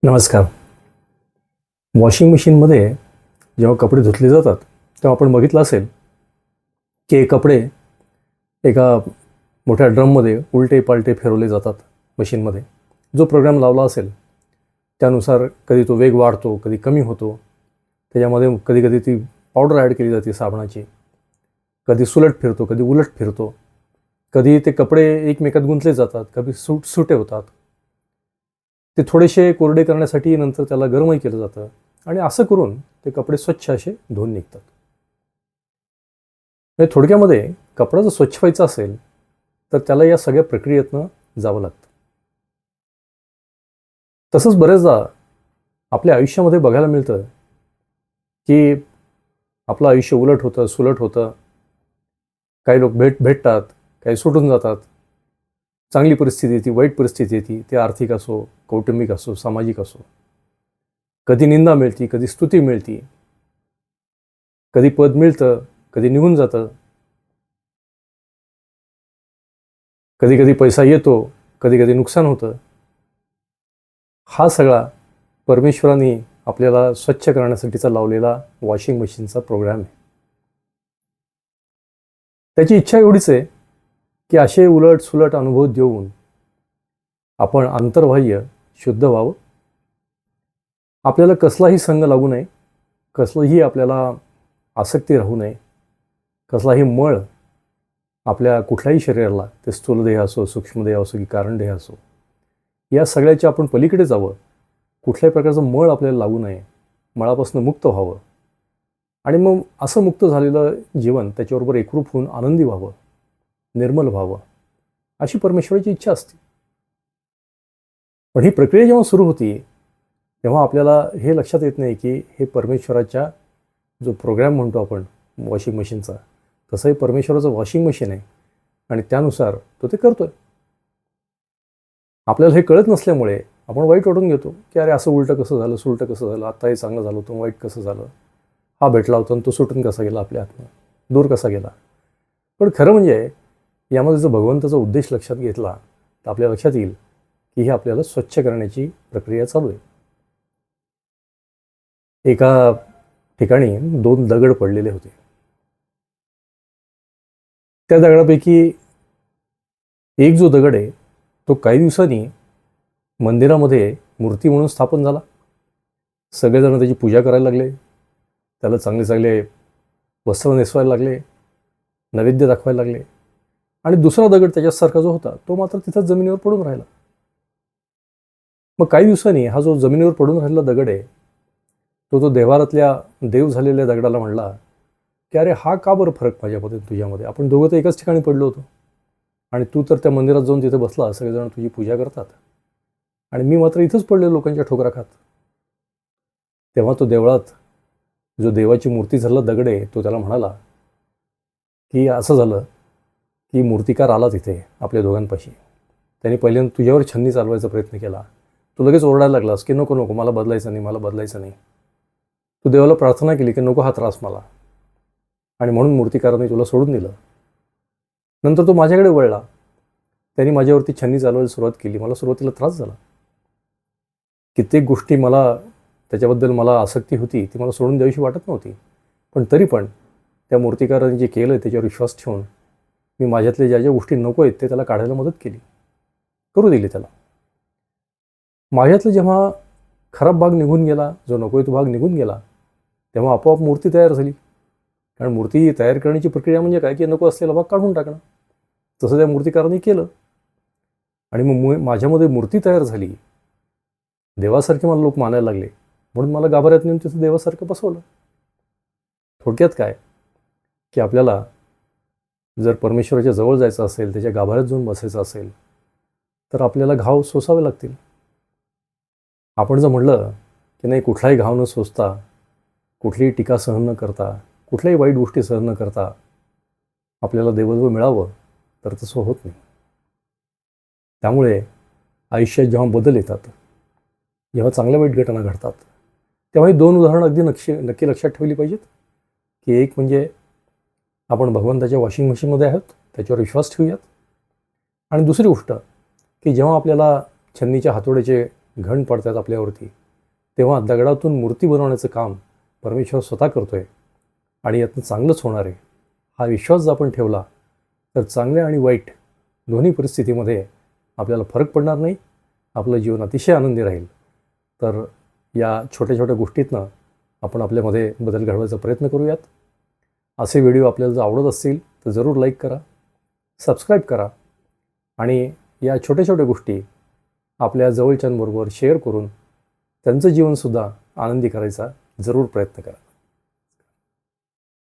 नमस्कार. वॉशिंग मशीनमध्ये जेव्हा कपडे धुतले जातात तेव्हा आपण बघितलं असेल की हे कपडे एका मोठ्या ड्रममध्ये उलटे पालटे फिरवले जातात मशीनमध्ये. जो प्रोग्राम लावला असेल त्यानुसार कधी तो वेग वाढतो, कधी कमी होतो. त्याच्यामध्ये कधी कधी ती पावडर ॲड केली जाते साबणाची. कधी सुलट फिरतो, कधी उलट फिरतो. कधी ते कपडे एकमेकात गुंतले जातात, कधी सुटे होतात. ते थोडेसे कोरडे करण्यासाठी नंतर त्याला गरमही केलं जातं आणि असं करून ते कपडे स्वच्छ असे धुवून निघतात. म्हणजे थोडक्यामध्ये कपडा जर स्वच्छ व्हायचा असेल तर त्याला या सगळ्या प्रक्रियेतनं जावं लागतं. तसंच बरेचदा आपल्या आयुष्यामध्ये बघायला मिळतं की आपलं आयुष्य उलट होतं, सुलट होतं. काही लोक भेटतात, काही सुटून जातात. चांगली परिस्थिती येते, वाईट परिस्थिती येते. ती आर्थिक असो, कौटुंबिक असो, सामाजिक असो. कधी निंदा मिळते, कधी स्तुती मिळते. कधी पद मिळतं, कधी निघून जातं. कधी कधी पैसा येतो, कधी कधी नुकसान होतं. हा सगळा परमेश्वराने आपल्याला स्वच्छ करण्यासाठीचा लावलेला वॉशिंग मशीनचा प्रोग्राम आहे. त्याची इच्छा एवढीच आहे की असे उलट सुलट अनुभव देऊन आपण अंतर्बाह्य शुद्ध व्हावं. आपल्याला कसलाही संग लागू नये, कसलंही आपल्याला आसक्ती राहू नये, कसलाही मळ आपल्या कुठल्याही शरीराला, ते स्थूलदेह असो, सूक्ष्मदेह असो की कारणदेह असो, या सगळ्याच्या आपण पलीकडे जावं. कुठल्याही प्रकारचं मळ आपल्याला लागू नये, मळापासून मुक्त व्हावं आणि मग असं मुक्त झालेलं जीवन त्याच्याबरोबर एकरूप होऊन आनंदी व्हावं, निर्मल व्हावं, अशी परमेश्वराची इच्छा असते. पण ही प्रक्रिया जेव्हा सुरू होती तेव्हा आपल्याला हे लक्षात येत नाही की हे परमेश्वराच्या जो प्रोग्राम म्हणतो आपण वॉशिंग मशीनचा, तसंही परमेश्वराचं वॉशिंग मशीन आहे आणि त्यानुसार तो ते करतोय. आपल्याला हे कळत नसल्यामुळे आपण वाईट वाटून घेतो की अरे असं उलटं कसं झालं, सुलटं कसं झालं, आत्ता हे चांगलं झालं होतं, वाईट कसं झालं, हा भेटला होता आणि तो सुटून कसा गेला, आपल्या हातनं दूर कसा गेला. पण खरं म्हणजे यामध्ये जर भगवंताचा उद्देश लक्षात घेतला तर आपल्या लक्षात येईल की ही आपल्याला स्वच्छ करण्याची प्रक्रिया चालू आहे. एका ठिकाणी 2 दगड पडलेले होते. त्या दगडापैकी एक जो दगड आहे तो काही दिवसांनी मंदिरामध्ये मूर्ती म्हणून स्थापन झाला. सगळेजण त्याची पूजा करायला लागले, त्याला चांगले चांगले वस्त्र नेसवायला लागले, नैवेद्य दाखवायला लागले. आणि दुसरा दगड त्याच्यासारखा जो होता तो मात्र तिथंच जमिनीवर पडून राहिला. मग काही दिवसांनी हा जो जमिनीवर पडून राहिलेला दगड आहे तो देवारातल्या देव झालेल्या दगडाला म्हणला की अरे हा का बरं फरक माझ्यामध्ये तुझ्यामध्ये, आपण दोघं तर एकाच ठिकाणी पडलो होतो आणि तू तर त्या मंदिरात जाऊन तिथे बसला, सगळेजण तुझी पूजा करतात आणि मी मात्र इथंच पडले लोकांच्या ठोकरा खात. तेव्हा तो देवळात जो देवाची मूर्ती झालेला दगड आहे तो त्याला म्हणाला की असं झालं की मूर्तिकार आला तिथे आपल्या दोघांपाशी. त्यांनी पहिल्यांदा तुझ्यावर छन्नी चालवायचा प्रयत्न केला. तू लगेच ओरडायला लागलास की नको नको, मला बदलायचं नाही, मला बदलायचं नाही. तू देवाला प्रार्थना केली की नको हा त्रास मला, आणि म्हणून मूर्तिकाराने तुला सोडून दिलं. नंतर तो माझ्याकडे वळला, त्यांनी माझ्यावरती छन्नी चालवायला सुरुवात केली. मला सुरुवातीला त्रास झाला. कित्येक गोष्टी मला त्याच्याबद्दल मला आसक्ती होती ती मला सोडून द्यावीशी वाटत नव्हती. पण तरी पण त्या मूर्तिकाराने जे केलं त्याच्यावर विश्वास ठेवून मी माझ्यातल्या ज्या ज्या गोष्टी नको आहेत ते त्याला काढायला मदत केली, करू दिली त्याला. माझ्यातलं जेव्हा खराब भाग निघून गेला, जो नको आहे तो भाग निघून गेला, तेव्हा आपोआप मूर्ती तयार झाली. कारण मूर्ती तयार करण्याची प्रक्रिया म्हणजे काय की नको असलेला भाग काढून टाकणं. तसं त्या मूर्तिकाराने केलं आणि मग माझ्यामध्ये मूर्ती तयार झाली. देवासारखे मला लोक मानायला लागले, म्हणून मला गाभाऱ्यात नेऊन तिथं देवासारखं बसवलं. थोडक्यात काय की आपल्याला जर परमेश्वराच्या जवळ जायचं असेल, त्याच्या गाभाऱ्यात जाऊन बसायचं असेल तर आपल्याला घाव सोसावे लागतील. आपण जर म्हटलं की नाही, कुठलाही घाव न सोसता, कुठलीही टीका सहन न करता, कुठल्याही वाईट गोष्टी सहन न करता आपल्याला देवत्व मिळावं, तर तसं होत नाही. त्यामुळे आयुष्यात जेव्हा बदल येतात, जेव्हा चांगल्या वाईट घटना घडतात, तेव्हा ही 2 उदाहरणं अगदी नक्की लक्षात ठेवली पाहिजेत. की एक म्हणजे आपण भगवंताच्या वॉशिंग मशीनमध्ये आहोत, त्याच्यावर विश्वास ठेवूयात. आणि दुसरी गोष्ट की जेव्हा आपल्याला छन्नीच्या हातोड्याचे घण पडतात आपल्यावरती, तेव्हा दगडातून मूर्ती बनवण्याचं काम परमेश्वर स्वतः करतो आहे आणि यातनं चांगलंच होणार आहे हा विश्वास जर आपण ठेवला तर चांगल्या आणि वाईट दोन्ही परिस्थितीमध्ये आपल्याला फरक पडणार नाही, आपलं जीवन अतिशय आनंदी राहील. तर या छोट्या छोट्या गोष्टीतनं आपण आपल्यामध्ये बदल घडवायचा प्रयत्न करूयात. असे व्हिडिओ आपल्याला जर आवडत असतील तर जरूर लाईक करा, सबस्क्राईब करा आणि या छोट्या छोट्या गोष्टी आपल्या जवळच्यांबरोबर शेअर करून त्यांचं जीवनसुद्धा आनंदी करायचा जरूर प्रयत्न करा.